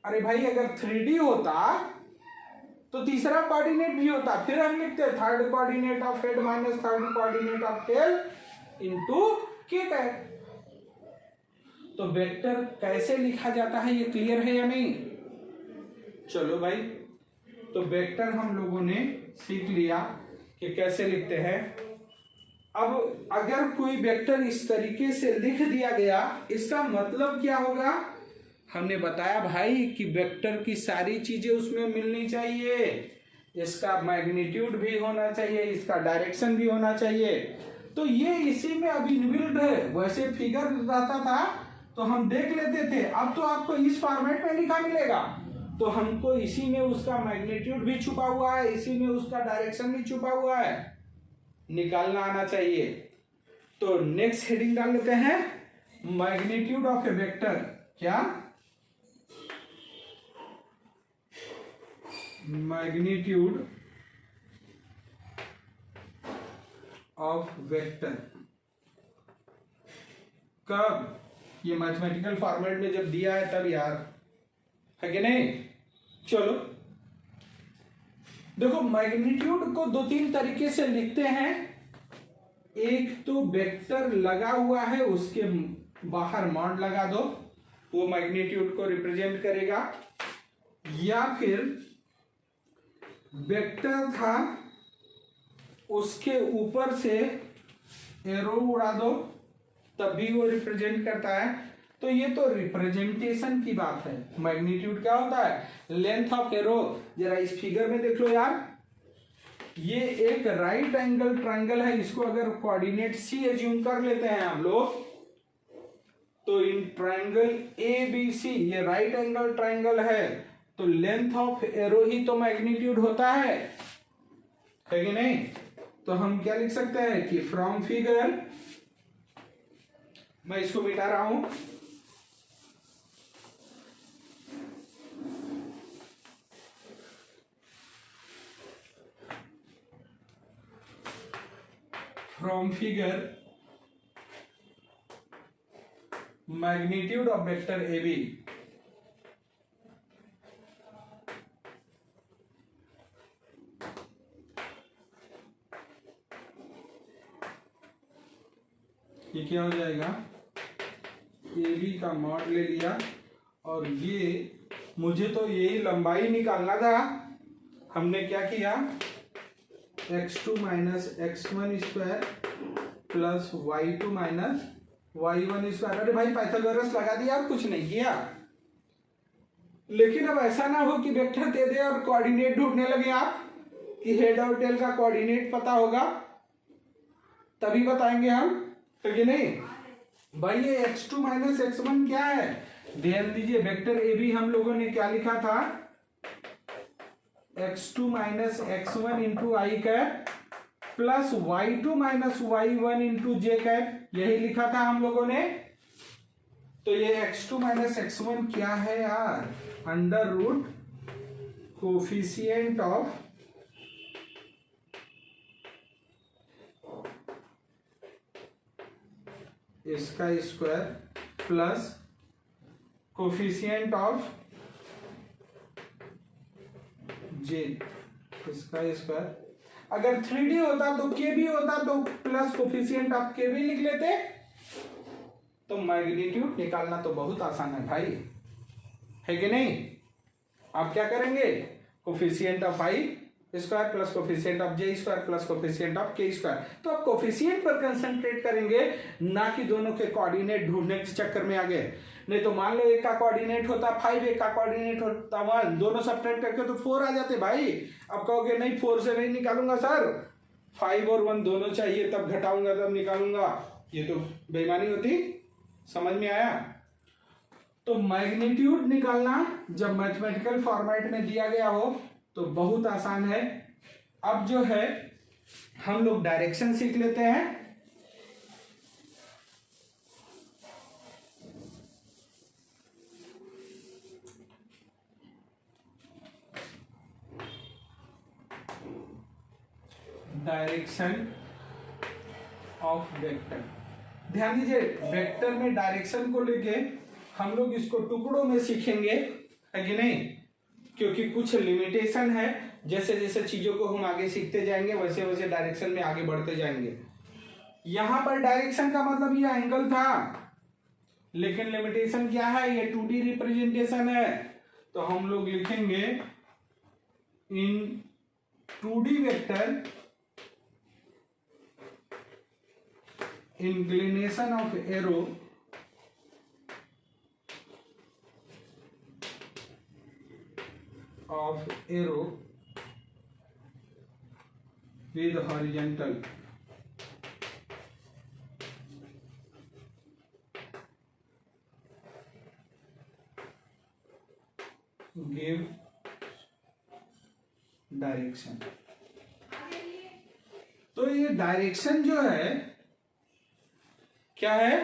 अरे भाई अगर 3D होता तो तीसरा कोऑर्डिनेट भी होता, फिर हम लिखते third coordinate of head minus third coordinate of tail into K cap. तो वेक्टर कैसे लिखा जाता है ये क्लियर है या नहीं। चलो भाई, तो वेक्टर हम लोगों ने सीख लिया कि कैसे लिखते हैं। अब अगर कोई वेक्टर इस तरीके से लिख दिया गया, इसका मतलब क्या होगा, हमने बताया भाई कि वेक्टर की सारी चीजें उसमें मिलनी चाहिए, इसका मैग्नीट्यूड भी होना चाहिए, इसका डायरेक्शन भी होना चाहिए। तो ये इसी में अभी इनबिल्ट है, वैसे फिगर रहता था तो हम देख लेते थे, अब तो आपको इस फॉर्मेट में लिखा मिलेगा, तो हमको इसी में उसका मैग्नीट्यूड भी छुपा हुआ है, इसी में उसका डायरेक्शन भी छुपा हुआ है, निकालना आना चाहिए। तो नेक्स्ट हेडिंग डाल लेते हैं, मैग्नीट्यूड ऑफ ए वेक्टर। क्या, मैग्नीट्यूड ऑफ वेक्टर। कब, ये मैथमेटिकल फॉर्मेट में जब दिया है तब यार, है कि नहीं। चलो देखो, मैग्नीट्यूड को 2-3 तरीके से लिखते हैं। एक तो वेक्टर लगा हुआ है उसके बाहर मॉड लगा दो, वो मैग्नीट्यूड को रिप्रेजेंट करेगा, या फिर वेक्टर था उसके ऊपर से एरो उड़ा दो तब भी वो रिप्रेजेंट करता है। तो ये तो रिप्रेजेंटेशन की बात है। मैग्नीट्यूड क्या होता है? Length of arrow. जरा इस फिगर में देख लो यार, ये एक राइट एंगल ट्रायंगल है, इसको अगर कोऑर्डिनेट सी एज्यूम कर लेते हैं हम लोग, तो in triangle A B C, ये राइट एंगल ट्रायंगल है, तो लेंथ ऑफ एरो ही तो मैग्नीट्यूड होता है कि नहीं? तो हम क्या लिख सकते हैं कि फ्रॉम फिगर, मैं इसको मिटा रहा हूं, from figure magnitude of vector A B ये क्या हो जाएगा? ए बी का मॉड ले लिया, और ये मुझे तो यही लंबाई निकालना था, हमने क्या किया, x2 minus x1 square plus y2 minus y1 square. अरे भाई पाइथागोरस लगा दिया और कुछ नहीं किया। लेकिन अब ऐसा ना हो कि वेक्टर दे दे और कोऑर्डिनेट ढूंढने लगे आप, कि हेड और टेल का कोऑर्डिनेट पता होगा तभी बताएंगे हम, तो ये नहीं भाई। ये x2 माइनस x1 क्या है? ध्यान दीजिए, वेक्टर ए बी हम लोगों ने क्या लिखा था, x2 minus x1 into I cap plus y2 minus y1 into J cap, यही लिखा था हम लोगों ने। तो ये x2 माइनस x1 क्या है यार? अंडर रूट कोफिशिएंट ऑफ इसका स्क्वायर प्लस कोफिशिएंट ऑफ जे इसका स्क्वायर। अगर 3D होता तो के भी होता, तो प्लस कोफिशिएंट ऑफ के भी लिख लेते, तो मैग्नीट्यूड निकालना तो बहुत आसान है भाई, है कि नहीं? आप क्या करेंगे, coefficient of I square plus coefficient of J square plus coefficient of के स्क्वायर। तो आप कोफिशिएंट पर कंसंट्रेट करेंगे, ना कि दोनों के कोऑर्डिनेट ढूंढने के चक्कर में आगे। नहीं तो मान लो एक का कोऑर्डिनेट होता 5, एक का कोऑर्डिनेट होता 1, दोनों सब्ट्रैक्ट करके तो 4 आ जाते भाई। अब कहोगे नहीं 4 से नहीं निकालूंगा सर, 5 और 1 दोनों चाहिए, तब घटाऊंगा तब निकालूंगा, ये तो बेईमानी होती। समझ में आया? तो मैग्नीट्यूड निकालना जब मैथमेटिकल फॉर्मेट में दिया गया हो तो बहुत आसान है। अब जो है हम लोग डायरेक्शन सीख लेते हैं। डायरेक्शन ऑफ वेक्टर, ध्यान दीजिए, वेक्टर में डायरेक्शन को लेके हम लोग इसको टुकड़ों में सीखेंगे, है कि नहीं? क्योंकि कुछ लिमिटेशन है, जैसे जैसे चीजों को हम आगे सीखते जाएंगे वैसे वैसे डायरेक्शन में आगे बढ़ते जाएंगे। यहां पर डायरेक्शन का मतलब ये एंगल था, लेकिन लिमिटेशन क्या है, ये 2D रिप्रेजेंटेशन है। तो हम लोग लिखेंगे इन 2D vector inclination of arrow with horizontal give direction. तो ये डायरेक्शन जो है क्या है,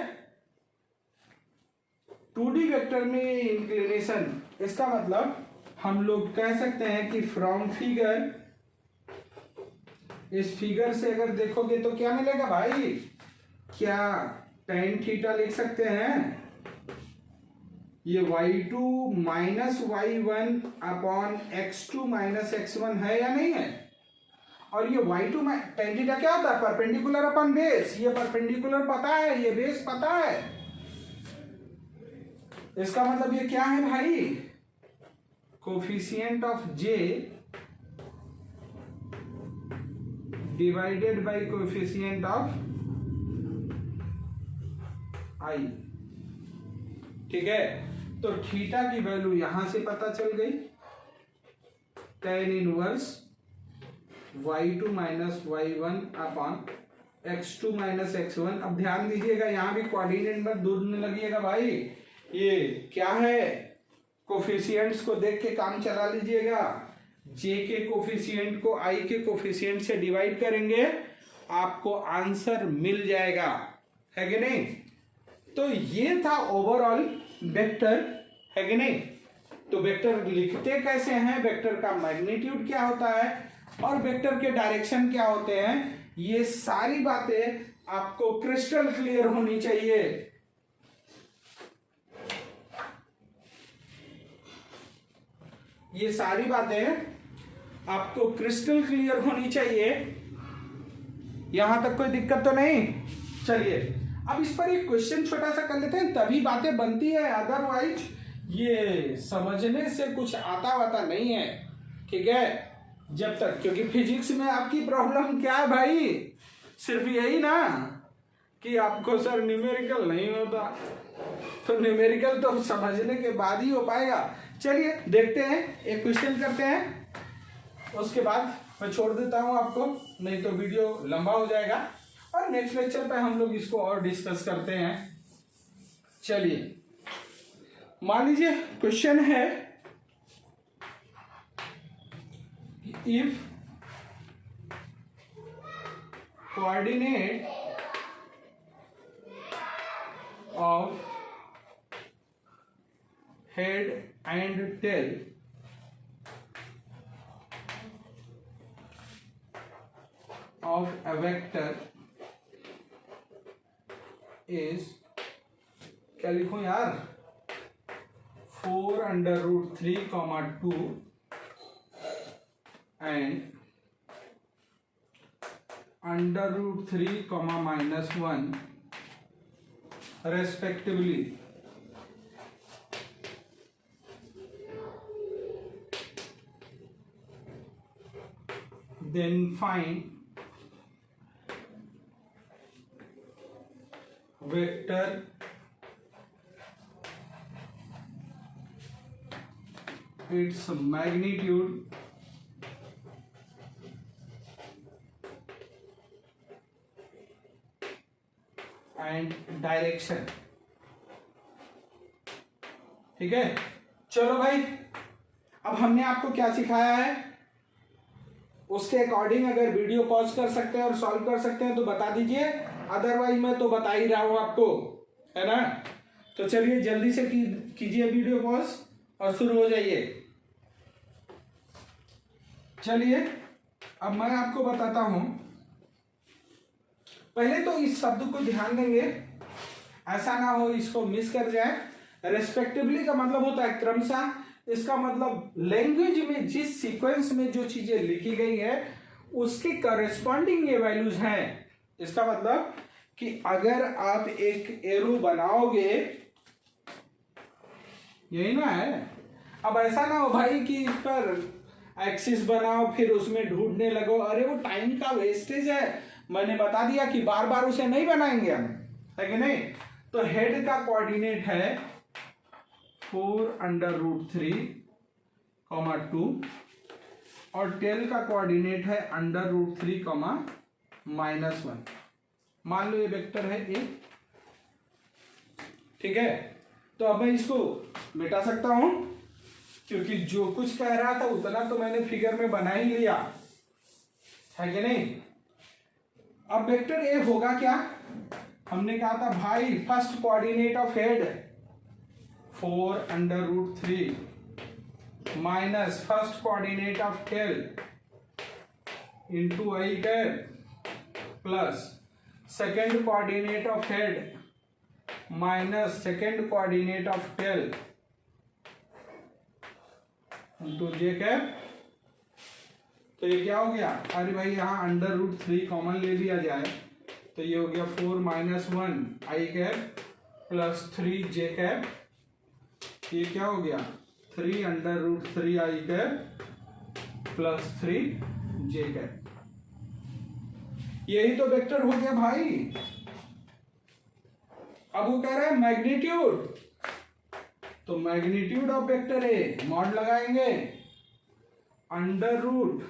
2D वेक्टर में इंक्लिनेशन, इसका मतलब हम लोग कह सकते हैं कि फ्रॉम फिगर, इस फिगर से अगर देखोगे तो क्या मिलेगा भाई, क्या tan थीटा लिख सकते हैं, ये y2 minus y1 upon x2 minus x1 है या नहीं है? और ये y2 tan थीटा क्या होता है, परपेंडिकुलर अपॉन बेस। ये परपेंडिकुलर पता है, ये बेस पता है, इसका मतलब ये क्या है भाई, coefficient of j divided by coefficient of i। ठीक है, तो थीटा की वैल्यू यहां से पता चल गई, tan inverse y2 minus y1 upon x2 minus x1। अब ध्यान दीजिएगा यहां भी कोऑर्डिनेट में ढूंढने लगिएगा भाई, ये क्या है, कोफिशिएंट्स को देख के काम चला लीजिएगा। j के कोफिशिएंट को i के कोफिशिएंट से डिवाइड करेंगे, आपको आंसर मिल जाएगा, है कि नहीं। तो ये था ओवरऑल वेक्टर, है कि नहीं। तो वेक्टर लिखते कैसे हैं, वेक्टर का मैग्नीट्यूड क्या होता है और वेक्टर के डायरेक्शन क्या होते हैं, ये सारी बातें आपको क्रिस्टल क्लियर होनी चाहिए। ये सारी बातें आपको क्रिस्टल क्लियर होनी चाहिए, यहां तक कोई दिक्कत तो नहीं। चलिए अब इस पर एक क्वेश्चन छोटा सा कर लेते हैं, तभी बातें बनती है, अदरवाइज ये समझने से कुछ आता वाता नहीं है, ठीक है। जब तक, क्योंकि फिजिक्स में आपकी प्रॉब्लम क्या है भाई, सिर्फ यही ना कि आपको सर न्यूमेरिकल नहीं होता, तो न्यूमेरिकल तो समझने के बाद ही हो पाएगा। चलिए देखते हैं, एक क्वेश्चन करते हैं, उसके बाद मैं छोड़ देता हूं आपको, नहीं तो वीडियो लंबा हो जाएगा और नेक्स्ट लेक्चर पे हम लोग इसको और डिस्कस करते हैं। चलिए मान लीजिए क्वेश्चन है, if coordinate of head and tail of a vector is, क्या लिखूं यार, 4√3, 2 and √3, -1 respectively, then find vector its magnitude and direction. ठीक है, चलो भाई, अब हमने आपको क्या सिखाया है उसके अकॉर्डिंग अगर वीडियो पॉज कर सकते हैं और सॉल्व कर सकते हैं तो बता दीजिए, अदरवाइज मैं तो बता ही रहा हूं आपको, है ना। तो चलिए जल्दी से कीजिए वीडियो पॉज और शुरू हो जाइए। चलिए अब मैं आपको बताता हूं, पहले तो इस शब्द को ध्यान देंगे, ऐसा ना हो इसको मिस कर जाए। रेस्पेक्टिवली का मतलब होता है क्रमशः, इसका मतलब लैंग्वेज में जिस सीक्वेंस में जो चीजें लिखी गई है उसके करस्पॉन्डिंग ये वैल्यूज हैं। इसका मतलब कि अगर आप एक एरो बनाओगे, यही ना है, अब ऐसा ना हो भाई कि इस पर एक्सिस बनाओ फिर उसमें ढूंढने लगो, अरे वो टाइम का वेस्टेज है। मैंने बता दिया कि बार बार उसे नहीं बनाएंगे हम, है कि नहीं। तो हेड का कोऑर्डिनेट है 4√3, 2 और टेल का कोऑर्डिनेट है √3, -1। मान लो ये वेक्टर है ए, ठीक है। तो अब मैं इसको मिटा सकता हूं क्योंकि जो कुछ कह रहा था उतना तो मैंने फिगर में बना ही लिया, है कि नहीं। अब वेक्टर ए होगा क्या, हमने कहा था भाई first coordinate of head 4√3 minus first coordinate of tail into I cap plus second coordinate of head minus second coordinate of tail into J cap. तो ये क्या हो गया, अरे भाई यहाँ √3 कॉमन ले लिया जाए तो ये हो गया 4 - 1 आई कैप प्लस 3 जे कैप। ये क्या हो गया 3 √3 आई कैप प्लस 3 जे कैप। यही तो वेक्टर हो गया भाई। अब वो कह रहा है मैग्नीट्यूड, तो magnitude of vector A mod लगाएंगे under root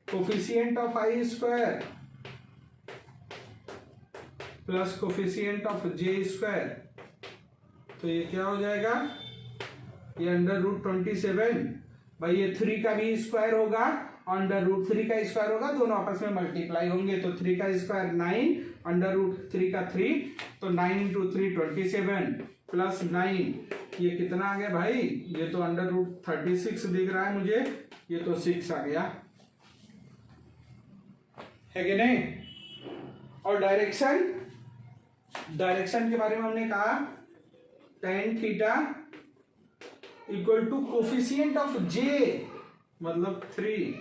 coefficient of I square plus coefficient of J square. तो ये क्या हो जाएगा, ये अंडर रूट 27 भाई, ये 3 का भी स्क्वायर होगा, अंडर रूट 3 का स्क्वायर होगा, दोनों आपस में मल्टीप्लाई होंगे। तो 3 का स्क्वायर 9, अंडर रूट 3 का 3, तो 9 इंटू 3 27 प्लस 9, ये कितना आ गया भाई, ये तो अंडर रूट 36 दिख रहा है मुझे, ये तो 6 आ गया, है कि नहीं। और डायरेक्शन के बारे में हमने कहा tan theta equal to coefficient of J मतलब 3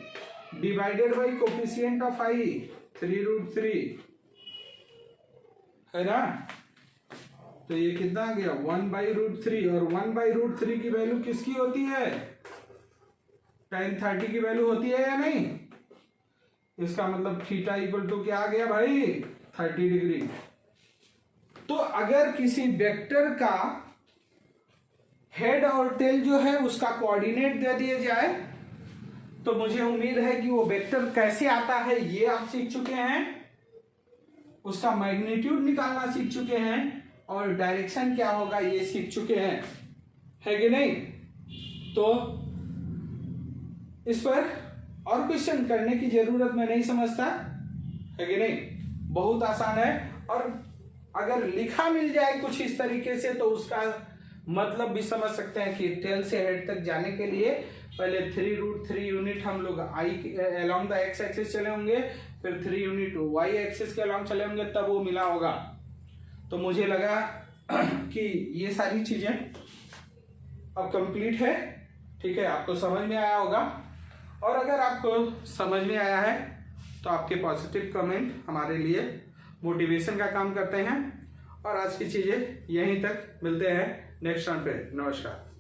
divided by coefficient of I 3√3, है ना। तो ये कितना आ गया 1/√3, और 1/√3 की वैल्यू किसकी होती है, tan 30 की वैल्यू होती है या नहीं। इसका मतलब थीटा इक्वल टू क्या आ गया भाई 30 डिग्री। तो अगर किसी वेक्टर का हेड और टेल जो है उसका कोऑर्डिनेट दे दिया जाए तो मुझे उम्मीद है कि वो वेक्टर कैसे आता है ये आप सीख चुके हैं, उसका मैग्नीट्यूड निकालना सीख चुके हैं, और डायरेक्शन क्या होगा ये सीख चुके हैं, है कि नहीं। तो इस पर और क्वेश्चन करने की जरूरत मैं नहीं समझता, है कि नहीं, बहुत आसान है। और अगर लिखा मिल जाए कुछ इस तरीके से तो उसका मतलब भी समझ सकते हैं कि टेल से हेड तक जाने के लिए पहले 3√3 यूनिट हम लोग आई अलोंग द एक्स एक्सिस चले होंगे, फिर 3 यूनिट वाई एक्सिस के अलोंग चले होंगे, तब वो मिला होगा। तो मुझे लगा कि ये सारी चीजें अब कंप्लीट है, ठीक है, आपको समझ में आया होगा। और अगर आपको समझ में आया है तो आपके पॉजिटिव कमेंट हमारे लिए मोटिवेशन का काम करते हैं। और आज की चीजें यहीं तक, मिलते हैं नेक्स्ट टाइम पे, नमस्कार।